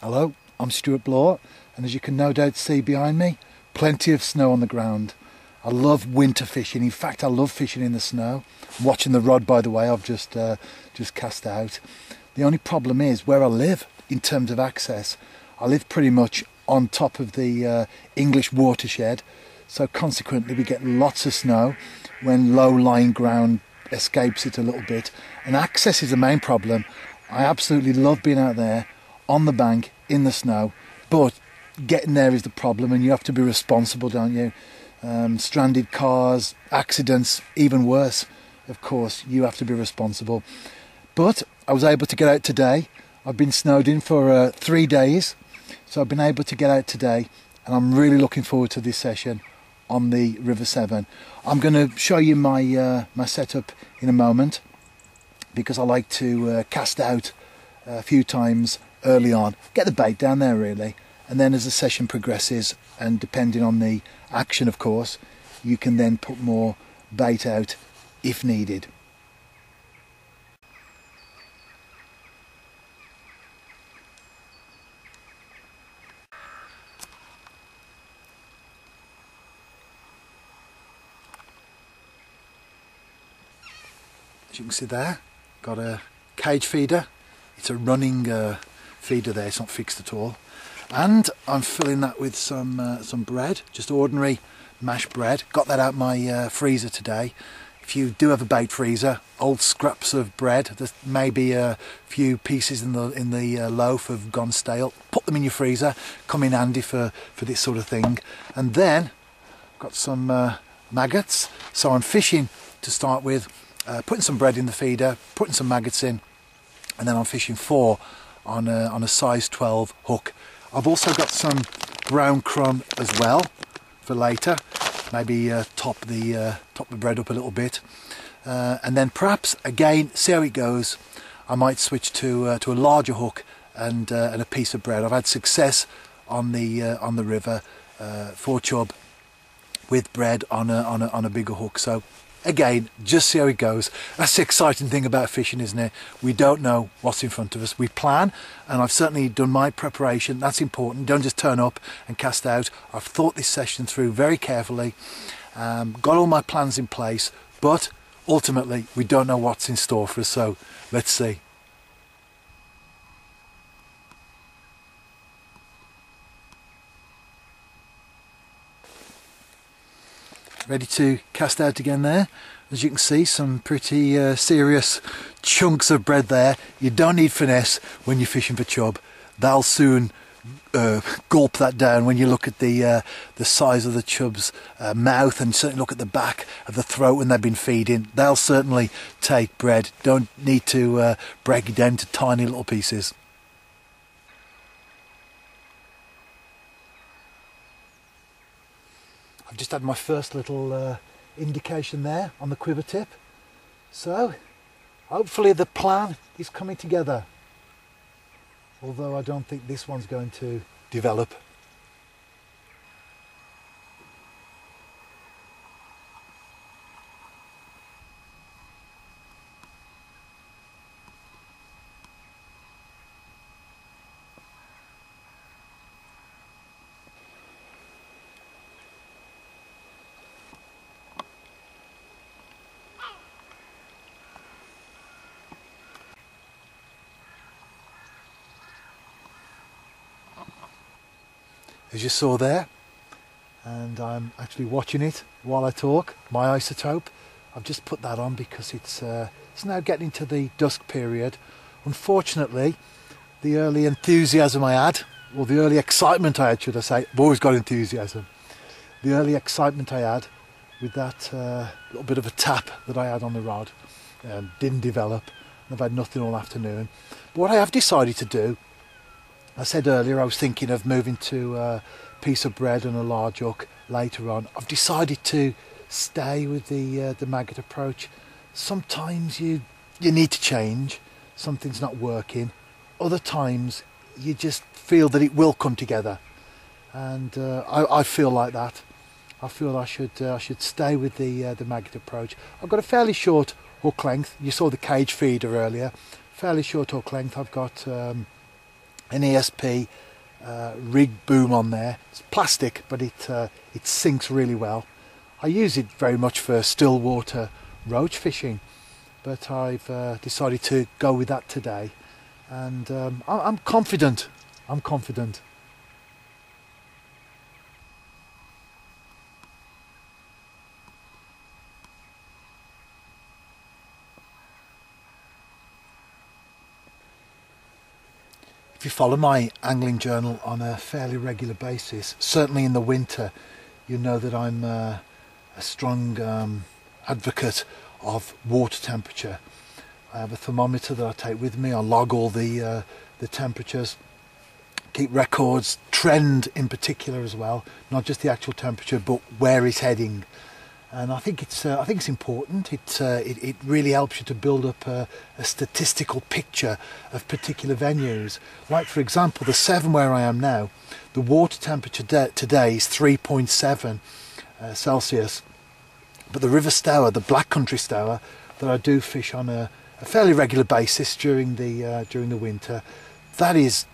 Hello, I'm Stuart Bloor, and as you can no doubt see behind me, plenty of snow on the ground. I love winter fishing. In fact, I love fishing in the snow. I'm watching the rod, by the way, I've just cast out. The only problem is where I live in terms of access. I live pretty much on top of the English watershed, so consequently we get lots of snow when low-lying ground escapes it a little bit, and access is the main problem. I absolutely love being out there on the bank in the snow, but getting there is the problem, and you have to be responsible, don't you? Stranded cars, accidents, even worse, of course, you have to be responsible. But I was able to get out today. I've been snowed in for 3 days, so I've been able to get out today, and I'm really looking forward to this session on the River Severn. I'm going to show you my my setup in a moment, because I like to cast out a few times early on, get the bait down there really, and then as the session progresses, and depending on the action of course, you can then put more bait out if needed. As you can see there, got a cage feeder. It's a running feeder there, it's not fixed at all. And I'm filling that with some bread, just ordinary mashed bread. Got that out my freezer today. If you do have a baked freezer, old scraps of bread, there's maybe a few pieces in the loaf have gone stale, put them in your freezer, come in handy for this sort of thing. And then got some maggots, so I'm fishing to start with, putting some bread in the feeder, putting some maggots in, and then I'm fishing 4 on a size 12 hook. I've also got some brown crumb as well for later. Maybe top the bread up a little bit, and then perhaps again, see how it goes. I might switch to a larger hook and a piece of bread. I've had success on the river for chub with bread on a bigger hook. So again, just see how it goes. That's the exciting thing about fishing, isn't it? We don't know what's in front of us. We plan, and I've certainly done my preparation. That's important. Don't just turn up and cast out. I've thought this session through very carefully, got all my plans in place, but ultimately we don't know what's in store for us, so let's see. Ready to cast out again there. As you can see, some pretty serious chunks of bread there. You don't need finesse when you're fishing for chub. They'll soon gulp that down. When you look at the size of the chub's mouth, and certainly look at the back of the throat when they've been feeding, they'll certainly take bread. Don't need to break it down to tiny little pieces. I've just had my first little indication there on the quiver tip, so hopefully the plan is coming together, although I don't think this one's going to develop. As you saw there, and I'm actually watching it while I talk, my isotope. I've just put that on because it's now getting into the dusk period. Unfortunately, the early enthusiasm I had, or the early excitement I had, should I say, I've always got enthusiasm. The early excitement I had with that little bit of a tap that I had on the rod didn't develop. I've had nothing all afternoon. But what I have decided to do, I said earlier I was thinking of moving to a piece of bread and a large hook later on. I've decided to stay with the maggot approach. Sometimes you need to change. Something's not working. Other times you just feel that it will come together, and I feel like that. I feel I should stay with the maggot approach. I've got a fairly short hook length. You saw the cage feeder earlier. Fairly short hook length. I've got an ESP rig boom on there. It's plastic, but it sinks really well. I use it very much for still water roach fishing, but I've decided to go with that today, and I'm confident. I'm confident. If you follow my angling journal on a fairly regular basis, certainly in the winter, you know that I'm a strong advocate of water temperature. I have a thermometer that I take with me. I log all the temperatures, keep records, trend in particular as well, not just the actual temperature, but where it's heading. And I think it's important. It really helps you to build up a statistical picture of particular venues. Like, for example, the Severn where I am now, the water temperature today is 3.7 Celsius. But the River Stour, the Black Country Stour, that I do fish on a fairly regular basis during the winter, that is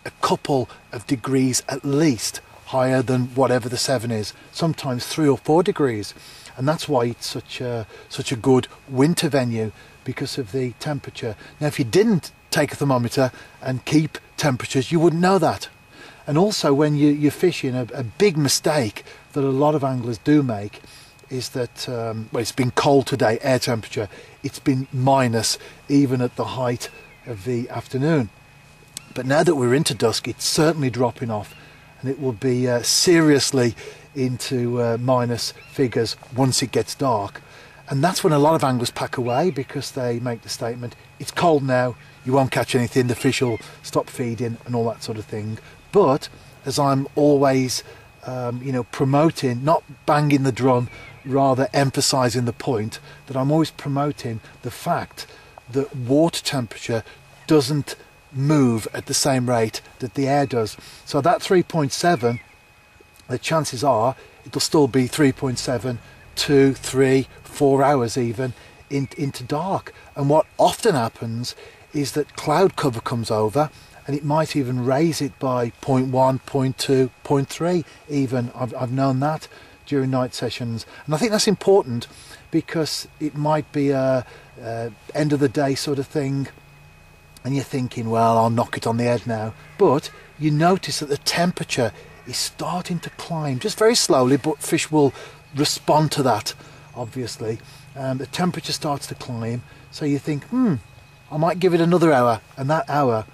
a couple of degrees at least higher than whatever the Severn is. Sometimes 3 or 4 degrees. And that's why it's such a good winter venue, because of the temperature. Now, if you didn't take a thermometer and keep temperatures, you wouldn't know that. And also, when you're fishing, a big mistake that a lot of anglers do make is that, well, it's been cold today, air temperature. It's been minus even at the height of the afternoon. But now that we're into dusk, it's certainly dropping off, and it will be seriously into minus figures once it gets dark. And that's when a lot of anglers pack away, because they make the statement, it's cold now, you won't catch anything, the fish will stop feeding and all that sort of thing. But as I'm always promoting, not banging the drum, rather emphasizing the point, that I'm always promoting the fact that water temperature doesn't move at the same rate that the air does. So that 3.7, the chances are it'll still be 3.7, 2, 3, 4 hours even into dark. And what often happens is that cloud cover comes over, and it might even raise it by 0.1, 0.2, 0.3 even. I've known that during night sessions. And I think that's important, because it might be a end of the day sort of thing, and you're thinking, well, I'll knock it on the head now. But you notice that the temperature is starting to climb, just very slowly, but fish will respond to that, obviously. The temperature starts to climb, so you think, I might give it another hour, and that hour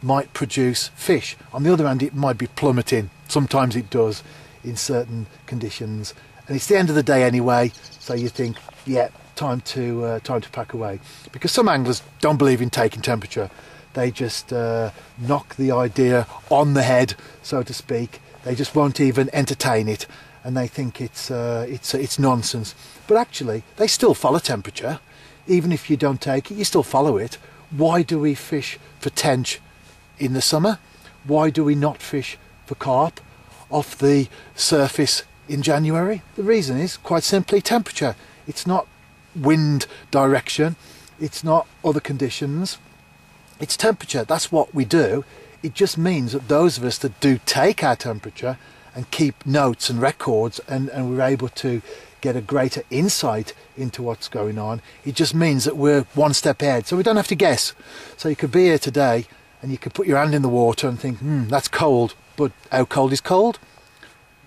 might produce fish. On the other hand, it might be plummeting. Sometimes it does in certain conditions, and it's the end of the day anyway, so you think, yeah, time to pack away. Because some anglers don't believe in taking temperature. They just knock the idea on the head, so to speak. They just won't even entertain it, and they think it's nonsense. But actually, they still follow temperature. Even if you don't take it, you still follow it. Why do we fish for tench in the summer? Why do we not fish for carp off the surface in January? The reason is quite simply temperature. It's not wind direction. It's not other conditions. It's temperature. That's what we do. It just means that those of us that do take our temperature and keep notes and records, and we're able to get a greater insight into what's going on, it just means that we're one step ahead, so we don't have to guess. So you could be here today and you could put your hand in the water and think, that's cold. But how cold is cold?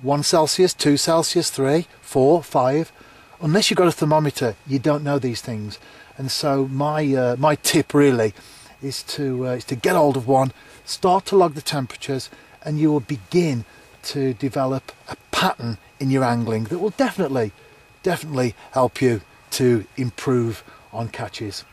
1 Celsius, 2 Celsius, 3, 4, 5. Unless you've got a thermometer, you don't know these things. And so my tip really is to get hold of one, start to log the temperatures, and you will begin to develop a pattern in your angling that will definitely help you to improve on catches.